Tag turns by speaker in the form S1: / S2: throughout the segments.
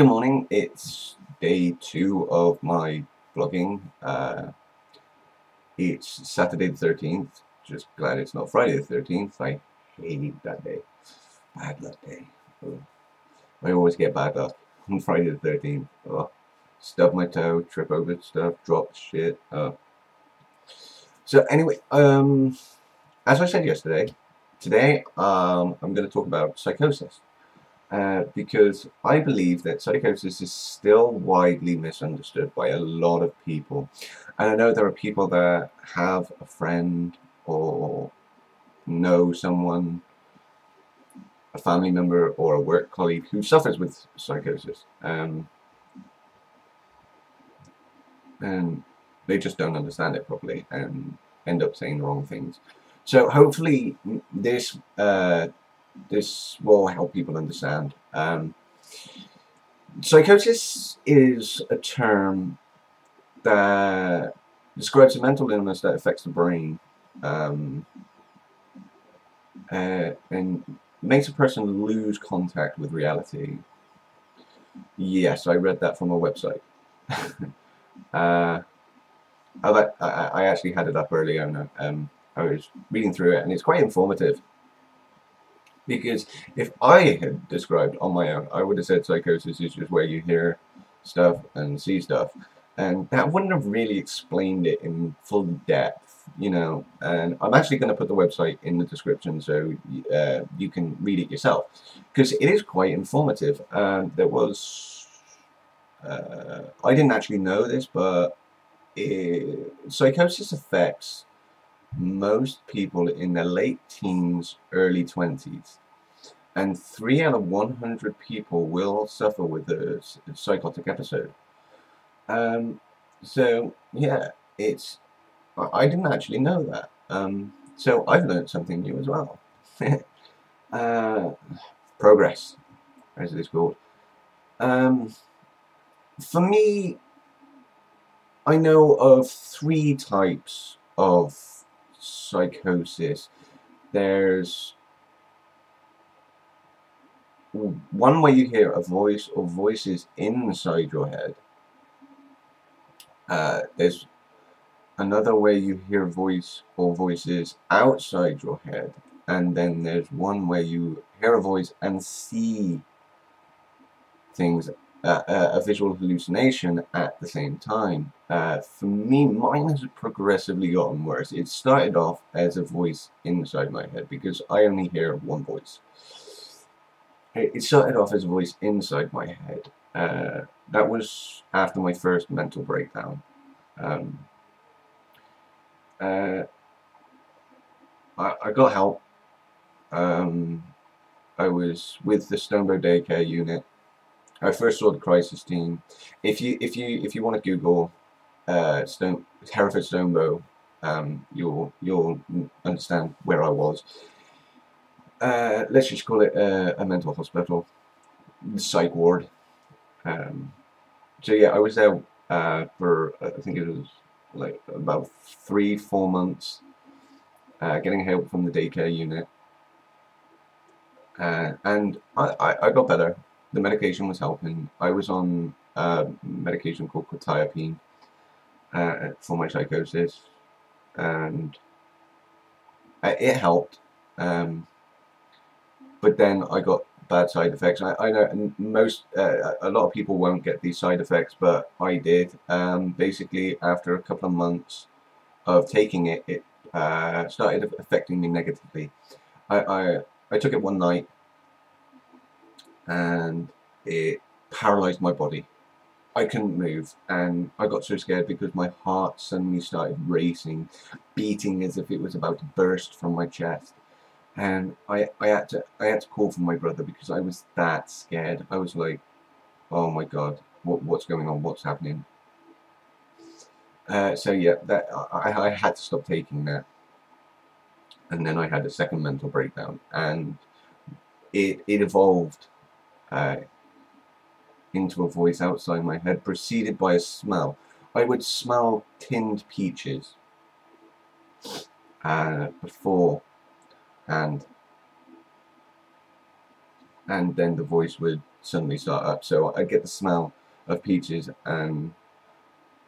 S1: Good morning, it's day 2 of my vlogging. It's Saturday the 13th, just glad it's not Friday the 13th. I hate that day. Bad luck day. Ugh. I always get bad luck on Friday the 13th. Ugh. Stub my toe, trip over stuff, drop shit. So anyway, as I said yesterday, today I'm going to talk about psychosis. Because I believe that psychosis is still widely misunderstood by a lot of people. And I know there are people that have a friend or know someone, a family member or a work colleague who suffers with psychosis. And they just don't understand it properly and end up saying the wrong things. So hopefully this will help people understand. Psychosis is a term that describes a mental illness that affects the brain and makes a person lose contact with reality. Yes, I read that from a website. I actually had it up earlier and I was reading through it, and it's quite informative. Because if I had described on my own, I would have said psychosis is just where you hear stuff and see stuff. And that wouldn't have really explained it in full depth, you know. And I'm actually going to put the website in the description so you can read it yourself. Because it is quite informative. There was... I didn't actually know this, but psychosis affects most people in their late teens, early 20s. And 3 out of 100 people will suffer with a psychotic episode. So yeah, I didn't actually know that. So I've learned something new as well. Progress, as it is called. For me, I know of 3 types of psychosis. There's one where you hear a voice or voices inside your head. There's another where you hear a voice or voices outside your head. And then there's one where you hear a voice and see things, a visual hallucination at the same time. For me, mine has progressively gotten worse. It started off as a voice inside my head because I only hear one voice. It started off as a voice inside my head. That was after my first mental breakdown. I got help. I was with the Stonebow daycare unit. I first saw the crisis team. If you want to Google Hereford Stonebow, you'll understand where I was. Let's just call it a mental hospital, psych ward. So yeah, I was there for I think it was like about 3-4 months, getting help from the daycare unit, and I got better. The medication was helping. I was on medication called quetiapine for my psychosis, and it helped. But then I got bad side effects. I know a lot of people won't get these side effects, but I did. Basically, after a couple of months of taking it, it started affecting me negatively. I took it one night, and it paralyzed my body. I couldn't move, and I got so scared because my heart suddenly started racing, beating as if it was about to burst from my chest. And I had to call for my brother because I was that scared. I was like, oh my god, what's going on? What's happening? So yeah, that I had to stop taking that. And then I had a second mental breakdown, and it evolved into a voice outside my head, preceded by a smell. I would smell tinned peaches before, and then the voice would suddenly start up. So I'd get the smell of peaches, and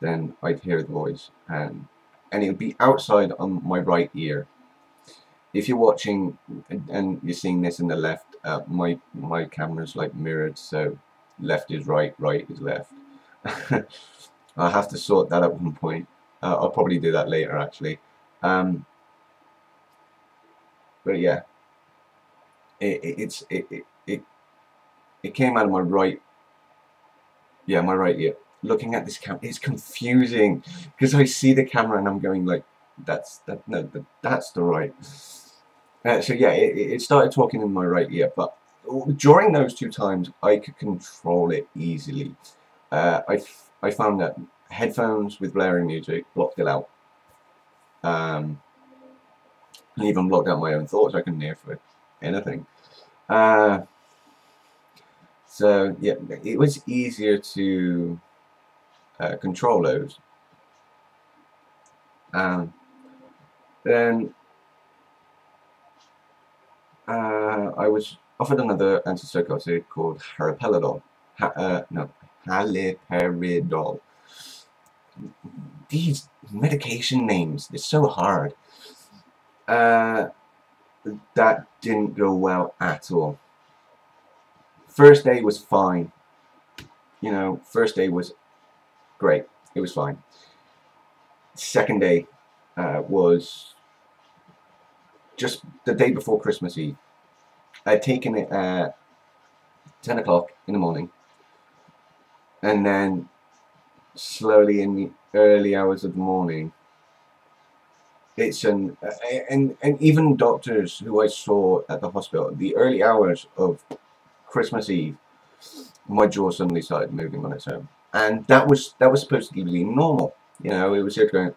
S1: then I'd hear the voice, and it would be outside on my right ear. If you're watching and you're seeing this in the left, my camera's like mirrored, so left is right, right is left. I'll have to sort that at one point. I'll probably do that later, actually. But yeah, it came out of my right, yeah, my right ear. Looking at this camera, it's confusing because I see the camera and I'm going like, that's the right. So yeah, it started talking in my right ear, but during those 2 times, I could control it easily. I found that headphones with blaring music blocked it out. And even blocked out my own thoughts. I couldn't hear for anything. So yeah, it was easier to control those. Then I was offered another antipsychotic called haloperidol. Haloperidol. These medication names, they're so hard. That didn't go well at all. First day was fine. You know, first day was great. It was fine. Second day was just the day before Christmas Eve. I'd taken it at 10 o'clock in the morning, and then slowly in the early hours of the morning, it's and even doctors who I saw at the hospital, the early hours of Christmas Eve, my jaw suddenly started moving on its own, and that was supposed to be normal. You know, it was just going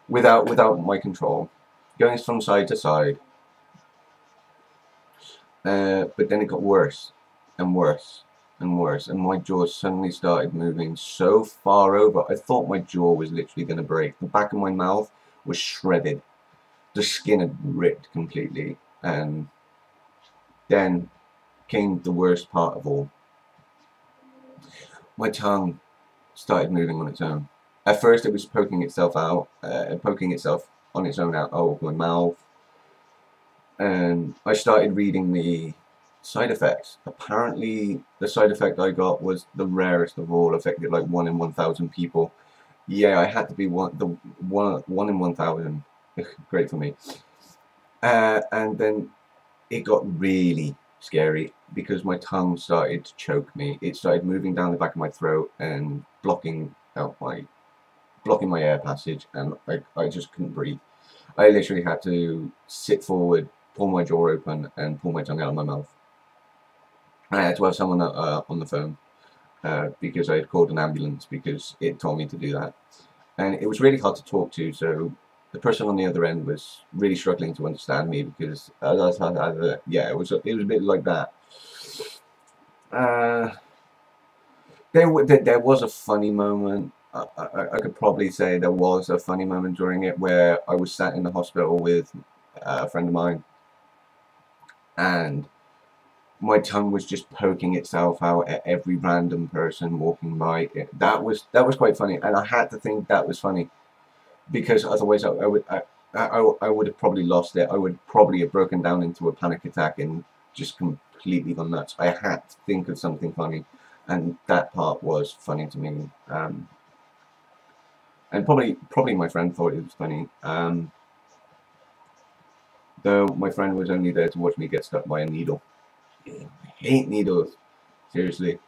S1: without my control, going from side to side. But then it got worse and worse and worse, and my jaw suddenly started moving so far over. I thought my jaw was literally going to break. The back of my mouth was shredded. The skin had ripped completely, and then came the worst part of all. My tongue started moving on its own. At first it was poking itself out, poking itself on its own out of my mouth, and I started reading the side effects. Apparently the side effect I got was the rarest of all, affected like 1 in 1,000 people. Yeah, I had to be one in 1,000. Great for me. And then it got really scary because my tongue started to choke me. It started moving down the back of my throat and blocking my air passage, and I just couldn't breathe. I literally had to sit forward, pull my jaw open, and pull my tongue out of my mouth. I had to have someone on the phone because I had called an ambulance because it told me to do that. And it was really hard to talk to, so the person on the other end was really struggling to understand me because yeah, it was a bit like that. There was a funny moment. I could probably say there was a funny moment during it where I was sat in the hospital with a friend of mine, and my tongue was just poking itself out at every random person walking by. That was quite funny, and I had to think that was funny because otherwise I would have probably lost it. I would probably have broken down into a panic attack and just completely gone nuts. I had to think of something funny, and that part was funny to me. And probably my friend thought it was funny. Though my friend was only there to watch me get stuck by a needle. I hate needles. Seriously,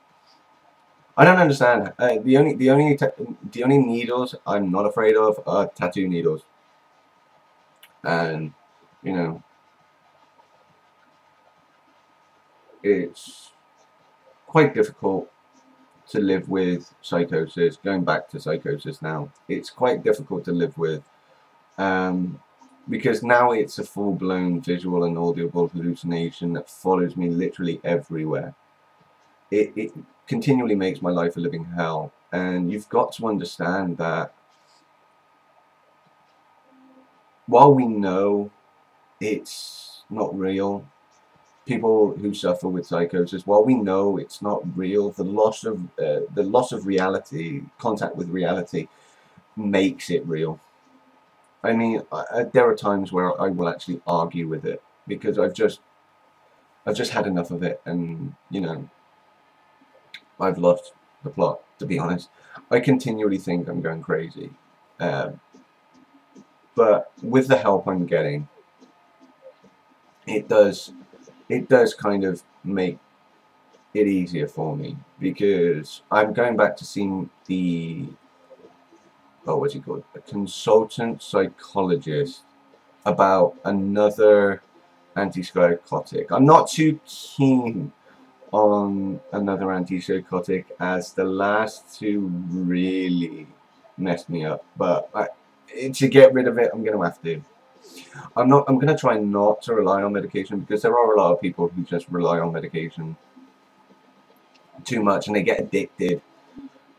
S1: I don't understand. The only needles I'm not afraid of are tattoo needles, and you know, it's quite difficult to live with psychosis. Going back to psychosis now, it's quite difficult to live with, because now it's a full-blown visual and audible hallucination that follows me literally everywhere. It continually makes my life a living hell, and you've got to understand that while we know it's not real, people who suffer with psychosis, while we know it's not real, the loss of reality, contact with reality, makes it real. I mean, there are times where I will actually argue with it because I've just had enough of it, and you know, I've lost the plot. To be honest, I continually think I'm going crazy, but with the help I'm getting, it does kind of make it easier for me, because I'm going back to seeing the, oh, what's he called, a consultant psychologist about another antipsychotic. I'm not too keen on another antipsychotic, as the last two really messed me up, but to get rid of it, I'm going to have to. I'm going to try not to rely on medication, because there are a lot of people who just rely on medication too much and they get addicted.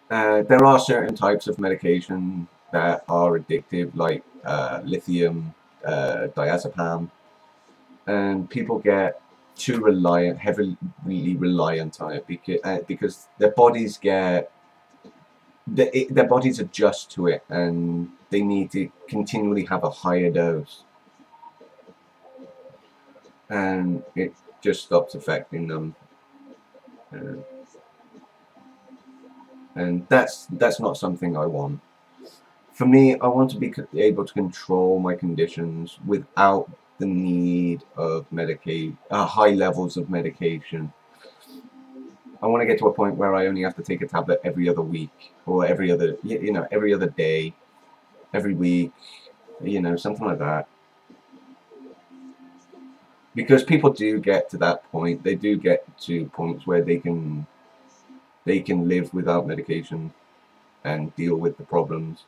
S1: There are certain types of medication that are addictive, like lithium, diazepam, and people get too reliant, heavily reliant on it, because their bodies get, their bodies adjust to it, and they need to continually have a higher dose, and it just stops affecting them. And that's not something I want. For me, I want to be able to control my conditions without the need of high levels of medication. I want to get to a point where I only have to take a tablet every other week, or every other, every other day, every week, something like that. Because people do get to that point. They do get to points where they can live without medication and deal with the problems.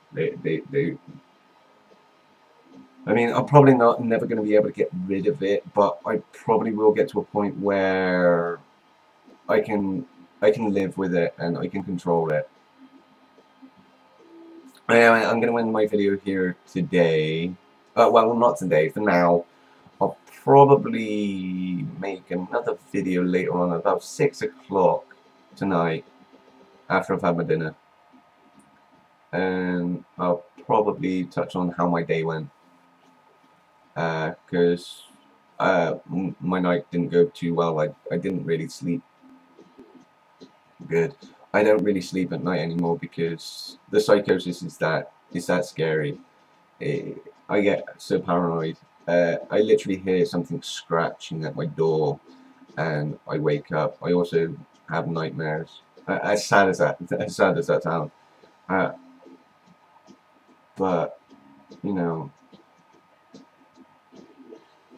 S1: I mean, I'm probably never going to be able to get rid of it, but I probably will get to a point where I can live with it and I can control it. Anyway, I'm going to end my video here today. Well, not today, for now. I'll probably make another video later on, about 6 o'clock tonight, after I've had my dinner. And I'll probably touch on how my day went. Because my night didn't go too well. I didn't really sleep good. I don't really sleep at night anymore because the psychosis is that scary. I get so paranoid. I literally hear something scratching at my door, and I wake up. I also have nightmares. As sad as that sounds, but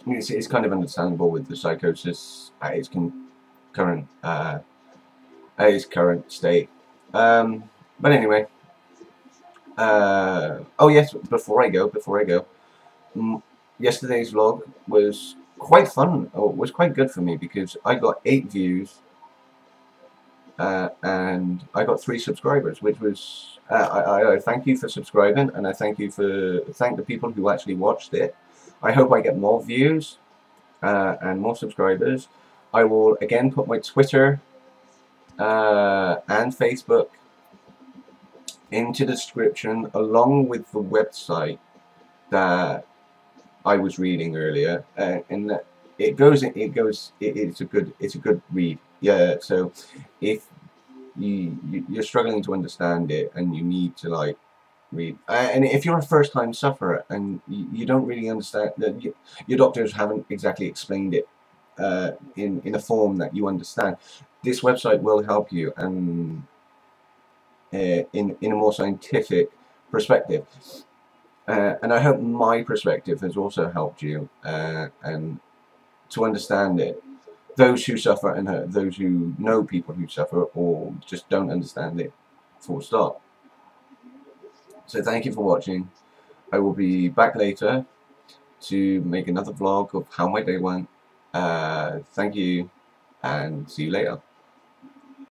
S1: it's kind of understandable with the psychosis at its current state. But anyway, oh yes, before I go, yesterday's vlog was quite fun. Oh, it was quite good for me because I got 8 views. And I got 3 subscribers, which was I thank you for subscribing, and I thank the people who actually watched it. I hope I get more views and more subscribers. I will again put my Twitter and Facebook into the description, along with the website that I was reading earlier, and it's a good read. Yeah, so if you're struggling to understand it and you need to like read, and if you're a first-time sufferer and you don't really understand that, your doctors haven't exactly explained it in a form that you understand, this website will help you, and in a more scientific perspective. And I hope my perspective has also helped you and to understand it. Those who suffer and those who know people who suffer or just don't understand it, full stop. So thank you for watching. I will be back later to make another vlog of how my day went. Thank you, and see you later.